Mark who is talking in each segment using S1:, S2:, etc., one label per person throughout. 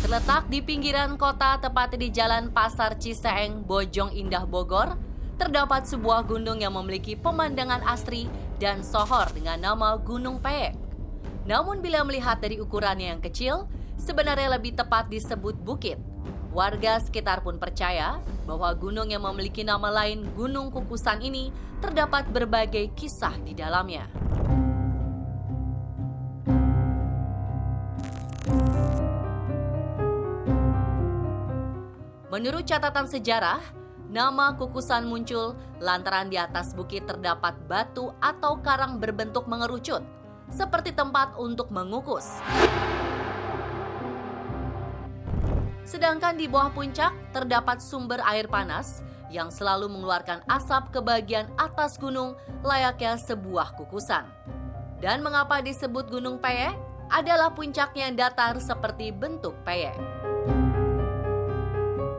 S1: Terletak di pinggiran kota, tepatnya di Jalan Pasar Ciseeng, Bojong Indah, Bogor, terdapat sebuah gunung yang memiliki pemandangan asri dan sohor dengan nama Gunung Peyek. Namun bila melihat dari ukurannya yang kecil, sebenarnya lebih tepat disebut bukit. Warga sekitar pun percaya bahwa gunung yang memiliki nama lain Gunung Kukusan ini terdapat berbagai kisah di dalamnya. Menurut catatan sejarah, nama Kukusan muncul lantaran di atas bukit terdapat batu atau karang berbentuk mengerucut, seperti tempat untuk mengukus. Sedangkan di bawah puncak terdapat sumber air panas yang selalu mengeluarkan asap ke bagian atas gunung layaknya sebuah kukusan. Dan mengapa disebut Gunung Peyek? Adalah puncaknya yang datar seperti bentuk peyek.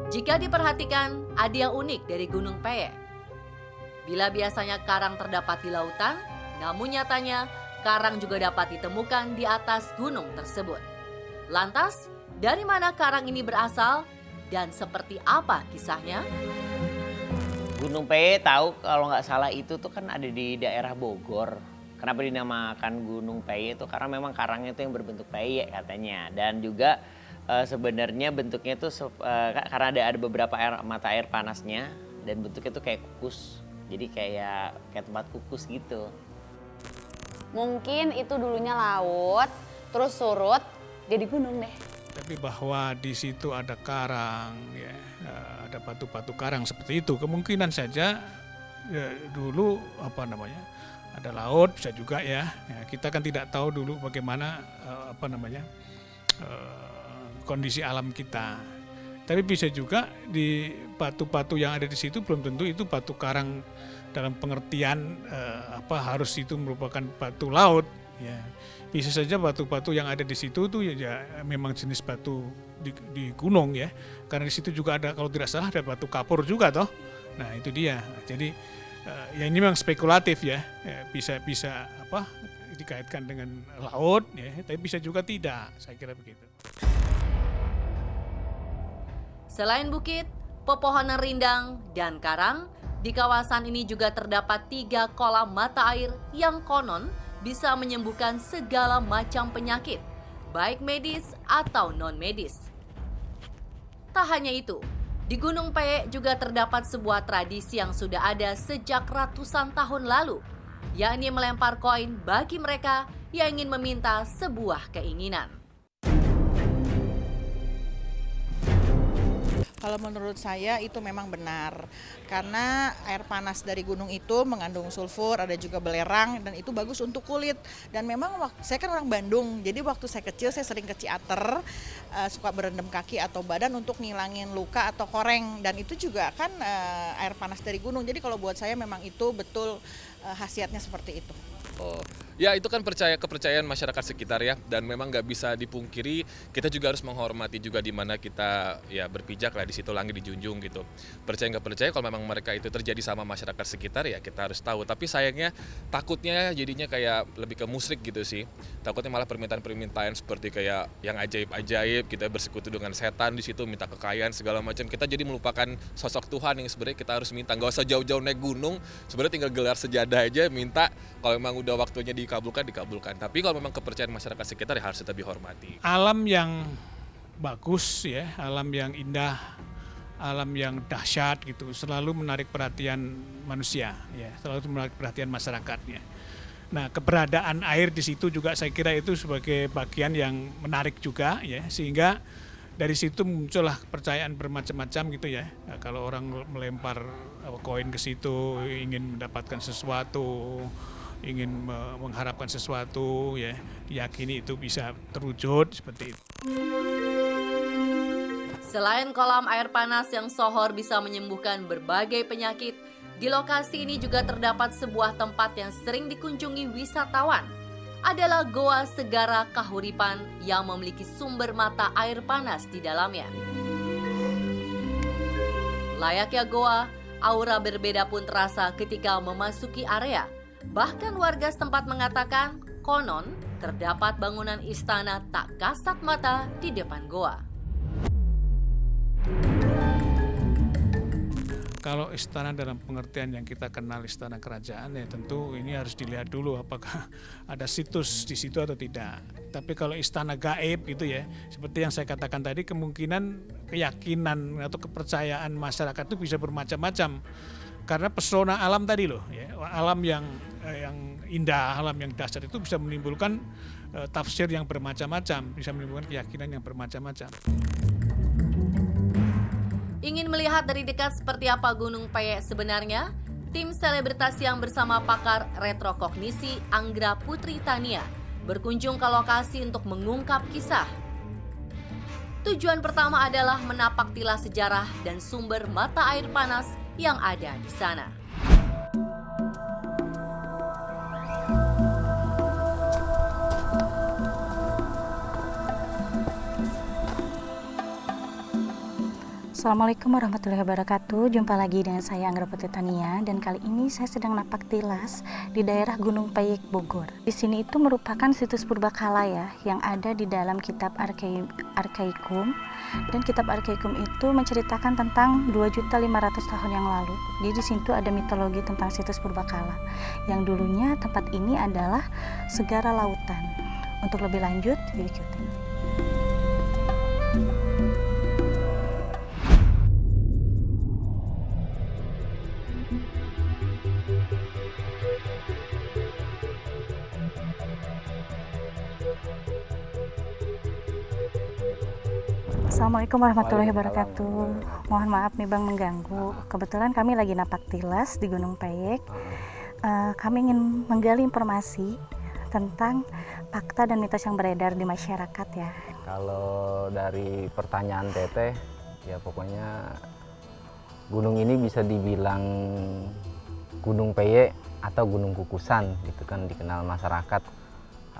S1: Jika diperhatikan, ada yang unik dari Gunung Peyek. Bila biasanya karang terdapat di lautan, namun nyatanya karang juga dapat ditemukan di atas gunung tersebut. Lantas, dari mana karang ini berasal dan seperti apa kisahnya?
S2: Gunung Peyek tahu kalau nggak salah itu tuh kan ada di daerah Bogor. Kenapa dinamakan Gunung Peyek itu? Karena memang karangnya itu yang berbentuk peyek katanya. Dan juga sebenarnya bentuknya itu karena ada beberapa mata air panasnya dan bentuknya itu kayak kukus. Jadi kayak tempat kukus gitu.
S3: Mungkin itu dulunya laut, terus surut jadi gunung deh.
S4: Tapi bahwa di situ ada karang, ya, ada batu-batu karang seperti itu, kemungkinan saja ya, dulu ada laut bisa juga ya. Kita kan tidak tahu dulu bagaimana kondisi alam kita. Tapi bisa juga di batu-batu yang ada di situ belum tentu itu batu karang dalam pengertian harus itu merupakan batu laut. Ya, bisa saja batu-batu yang ada di situ tuh ya memang jenis batu di gunung ya. Karena di situ juga ada, kalau tidak salah, ada batu kapur juga toh. Nah itu dia. Jadi ya ini memang spekulatif ya. Bisa dikaitkan dengan laut ya, tapi bisa juga tidak. Saya kira begitu.
S1: Selain bukit, pepohonan rindang, dan karang, di kawasan ini juga terdapat 3 kolam mata air yang konon bisa menyembuhkan segala macam penyakit, baik medis atau non-medis. Tak hanya itu, di Gunung Peyek juga terdapat sebuah tradisi yang sudah ada sejak ratusan tahun lalu, yakni melempar koin bagi mereka yang ingin meminta sebuah keinginan.
S5: Kalau menurut saya itu memang benar, karena air panas dari gunung itu mengandung sulfur, ada juga belerang, dan itu bagus untuk kulit. Dan memang saya kan orang Bandung, jadi waktu saya kecil saya sering ke Ciater, suka berendam kaki atau badan untuk ngilangin luka atau koreng, dan itu juga kan air panas dari gunung. Jadi kalau buat saya memang itu betul khasiatnya seperti itu.
S6: Oh, ya itu kan kepercayaan masyarakat sekitar ya, dan memang nggak bisa dipungkiri kita juga harus menghormati juga di mana kita ya berpijak lah, di situ langit dijunjung gitu. Percaya nggak percaya, kalau memang mereka itu terjadi sama masyarakat sekitar ya kita harus tahu. Tapi sayangnya takutnya jadinya kayak lebih ke musyrik gitu sih. Takutnya malah permintaan-permintaan seperti kayak yang ajaib-ajaib, kita bersekutu dengan setan di situ, minta kekayaan segala macam. Kita jadi melupakan sosok Tuhan yang sebenarnya kita harus minta. Nggak usah jauh-jauh naik gunung, sebenarnya tinggal gelar sejadah aja minta. Kalau memang udah waktunya dikabulkan. Tapi kalau memang kepercayaan masyarakat sekitar ya harus tetap dihormati.
S4: Alam yang bagus ya, alam yang indah, alam yang dahsyat gitu, selalu menarik perhatian manusia ya, selalu menarik perhatian masyarakatnya. Nah, keberadaan air di situ juga saya kira itu sebagai bagian yang menarik juga ya, sehingga dari situ muncullah kepercayaan bermacam-macam gitu ya. Nah, kalau orang melempar koin ke situ ingin mendapatkan sesuatu, ingin mengharapkan sesuatu ya, diyakini itu bisa terwujud seperti itu.
S1: Selain kolam air panas yang sohor bisa menyembuhkan berbagai penyakit, di lokasi ini juga terdapat sebuah tempat yang sering dikunjungi wisatawan. Adalah Goa Segara Kahuripan yang memiliki sumber mata air panas di dalamnya. Layaknya goa, aura berbeda pun terasa ketika memasuki area. Bahkan warga setempat mengatakan, konon terdapat bangunan istana tak kasat mata di depan goa.
S4: Kalau istana dalam pengertian yang kita kenal istana kerajaan, ya tentu ini harus dilihat dulu apakah ada situs di situ atau tidak. Tapi kalau istana gaib gitu ya, seperti yang saya katakan tadi, kemungkinan keyakinan atau kepercayaan masyarakat itu bisa bermacam-macam. Karena pesona alam tadi loh, ya, alam yang indah, alam yang dahsyat itu bisa menimbulkan tafsir yang bermacam-macam, bisa menimbulkan keyakinan yang bermacam-macam.
S1: Ingin melihat dari dekat seperti apa Gunung Peyek sebenarnya? Tim selebritas yang bersama pakar retrokognisi Anggra Putri Tania berkunjung ke lokasi untuk mengungkap kisah. Tujuan pertama adalah menapak tilas sejarah dan sumber mata air panas yang ada di sana.
S7: Assalamualaikum warahmatullahi wabarakatuh. Jumpa lagi dengan saya Anggra Putri Tania, dan kali ini saya sedang napak tilas di daerah Gunung Peyek, Bogor. Di sini itu merupakan situs purbakala ya, yang ada di dalam kitab Arkaikum. Dan kitab Arkaikum itu menceritakan tentang 2.500 tahun yang lalu. Jadi di situ ada mitologi tentang situs purbakala. Yang dulunya tempat ini adalah segara lautan. Untuk lebih lanjut, yuk ikutin. Assalamualaikum warahmatullahi wabarakatuh. Mohon maaf nih Bang mengganggu. Kebetulan kami lagi napak tilas di Gunung Peyek. Kami ingin menggali informasi tentang fakta dan mitos yang beredar di masyarakat ya.
S8: Kalau dari pertanyaan Teteh, ya pokoknya gunung ini bisa dibilang Gunung Peyek atau Gunung Kukusan, gitu kan dikenal masyarakat.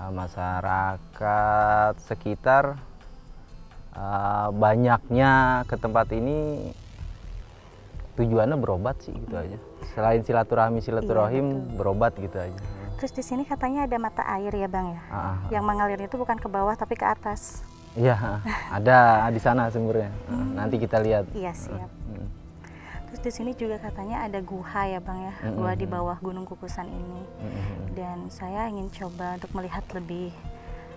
S8: Masyarakat sekitar banyaknya ke tempat ini tujuannya berobat sih gitu aja. Selain silaturahim berobat gitu aja.
S7: Terus di sini katanya ada mata air ya Bang ya, yang mengalir itu bukan ke bawah tapi ke atas.
S8: Iya, ada di sana sumbernya. Nanti kita lihat.
S7: Iya siap. Terus di sini juga katanya ada guha ya Bang ya, gua di bawah Gunung Kukusan ini. Dan saya ingin coba untuk melihat lebih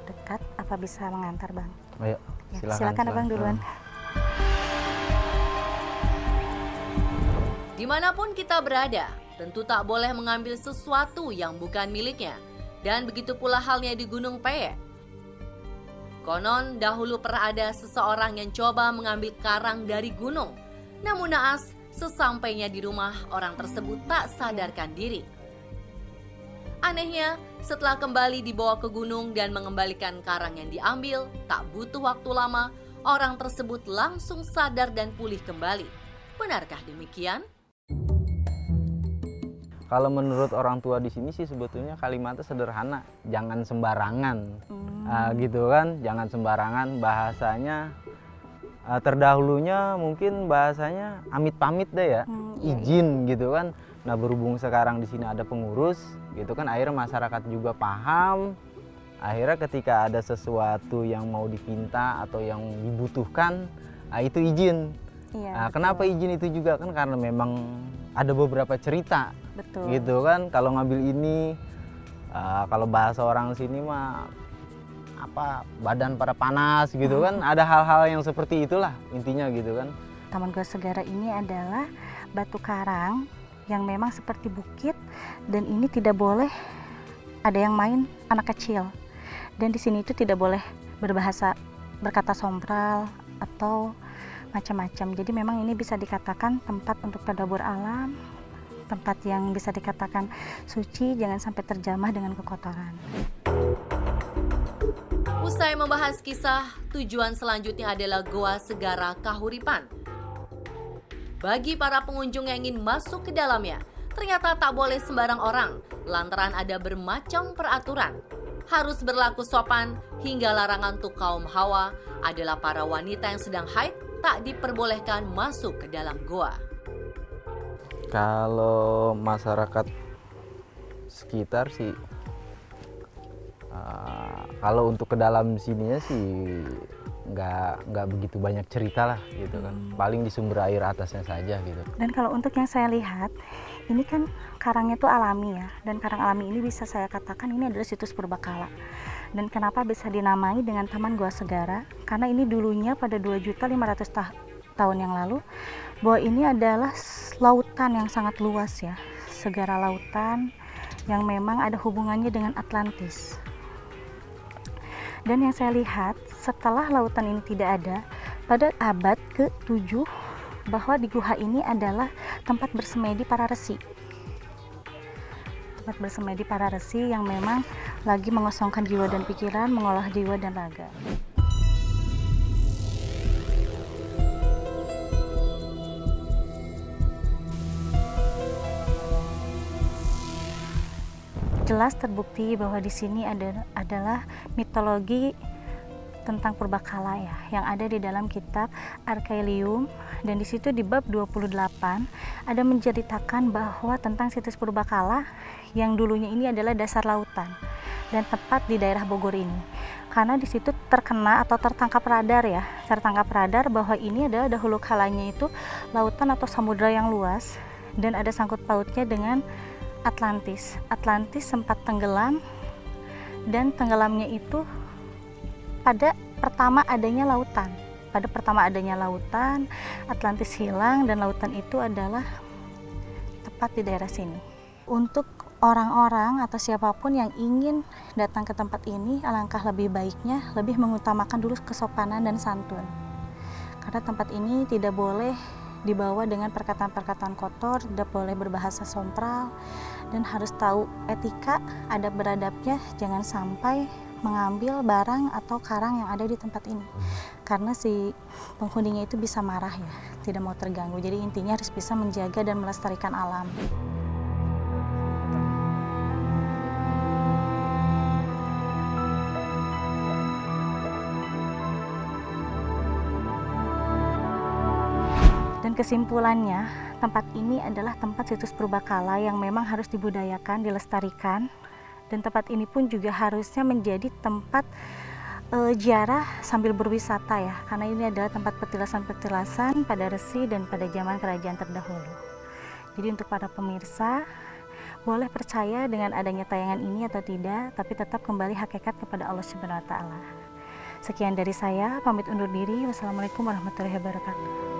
S7: dekat, apa bisa mengantar Bang?
S8: Ayo,
S7: silakan Abang duluan.
S1: Dimanapun kita berada, tentu tak boleh mengambil sesuatu yang bukan miliknya. Dan begitu pula halnya di Gunung Peyek. Konon dahulu pernah ada seseorang yang coba mengambil karang dari gunung. Namun naas, sesampainya di rumah, orang tersebut tak sadarkan diri. Anehnya, setelah kembali dibawa ke gunung dan mengembalikan karang yang diambil, tak butuh waktu lama, orang tersebut langsung sadar dan pulih kembali. Benarkah demikian?
S8: Kalau menurut orang tua di sini sih sebetulnya kalimatnya sederhana, jangan sembarangan, gitu kan, jangan sembarangan. Bahasanya terdahulunya mungkin bahasanya amit pamit deh ya, izin gitu kan. Nah berhubung sekarang di sini ada pengurus, gitu kan, akhirnya masyarakat juga paham. Akhirnya ketika ada sesuatu yang mau dipinta atau yang dibutuhkan, itu izin. Nah, kenapa izin itu juga kan karena memang ada beberapa cerita, gitu kan. Kalau ngambil ini, kalau bahasa orang sini mah apa badan pada panas gitu kan. Ada hal-hal yang seperti itulah intinya gitu kan.
S7: Taman Gua Segara ini adalah batu karang yang memang seperti bukit, dan ini tidak boleh ada yang main anak kecil. Dan di sini itu tidak boleh berkata sompral atau macam-macam. Jadi memang ini bisa dikatakan tempat untuk tadabbur alam, tempat yang bisa dikatakan suci, jangan sampai terjamah dengan kekotoran.
S1: Usai membahas kisah, tujuan selanjutnya adalah Goa Segara Kahuripan. Bagi para pengunjung yang ingin masuk ke dalamnya, ternyata tak boleh sembarang orang, lantaran ada bermacam peraturan. Harus berlaku sopan, hingga larangan untuk kaum hawa adalah para wanita yang sedang haid tak diperbolehkan masuk ke dalam goa.
S8: Kalau masyarakat sekitar sih, kalau untuk ke dalam sininya sih nggak begitu banyak cerita lah gitu kan. Paling di sumber air atasnya saja gitu.
S7: Dan kalau untuk yang saya lihat, ini kan karangnya itu alami ya, dan karang alami ini bisa saya katakan ini adalah situs purbakala. Dan kenapa bisa dinamai dengan Taman Goa Segara? Karena ini dulunya pada 2.500.000 tahun yang lalu, bahwa ini adalah lautan yang sangat luas ya, segara lautan yang memang ada hubungannya dengan Atlantis. Dan yang saya lihat setelah lautan ini tidak ada, pada abad ke-7 bahwa di gua ini adalah tempat bersemedi para resi. Tempat bersemedi para resi yang memang lagi mengosongkan jiwa dan pikiran, mengolah jiwa dan raga. Jelas terbukti bahwa di sini adalah mitologi tentang purbakala ya, yang ada di dalam kitab Archaeologium, dan di situ di bab 28 ada menceritakan bahwa tentang situs purbakala yang dulunya ini adalah dasar lautan dan tepat di daerah Bogor ini. Karena di situ terkena atau tertangkap radar bahwa ini adalah dahulu kalanya itu lautan atau samudra yang luas dan ada sangkut pautnya dengan Atlantis. Atlantis sempat tenggelam, dan tenggelamnya itu pada pertama adanya lautan. Pada pertama adanya lautan, Atlantis hilang dan lautan itu adalah tepat di daerah sini. Untuk orang-orang atau siapapun yang ingin datang ke tempat ini, alangkah lebih baiknya lebih mengutamakan dulu kesopanan dan santun. Karena tempat ini tidak boleh dibawa dengan perkataan-perkataan kotor, tidak boleh berbahasa sompral, dan harus tahu etika, adab beradabnya, jangan sampai mengambil barang atau karang yang ada di tempat ini. Karena si penghuninya itu bisa marah ya, tidak mau terganggu. Jadi intinya harus bisa menjaga dan melestarikan alam. Dan kesimpulannya, tempat ini adalah tempat situs purbakala yang memang harus dibudayakan, dilestarikan. Dan tempat ini pun juga harusnya menjadi tempat ziarah sambil berwisata ya, karena ini adalah tempat petilasan-petilasan pada resi dan pada zaman kerajaan terdahulu. Jadi untuk para pemirsa, boleh percaya dengan adanya tayangan ini atau tidak, tapi tetap kembali hakikat kepada Allah Subhanahu wa Ta'ala. Sekian dari saya, pamit undur diri. Wassalamualaikum warahmatullahi wabarakatuh.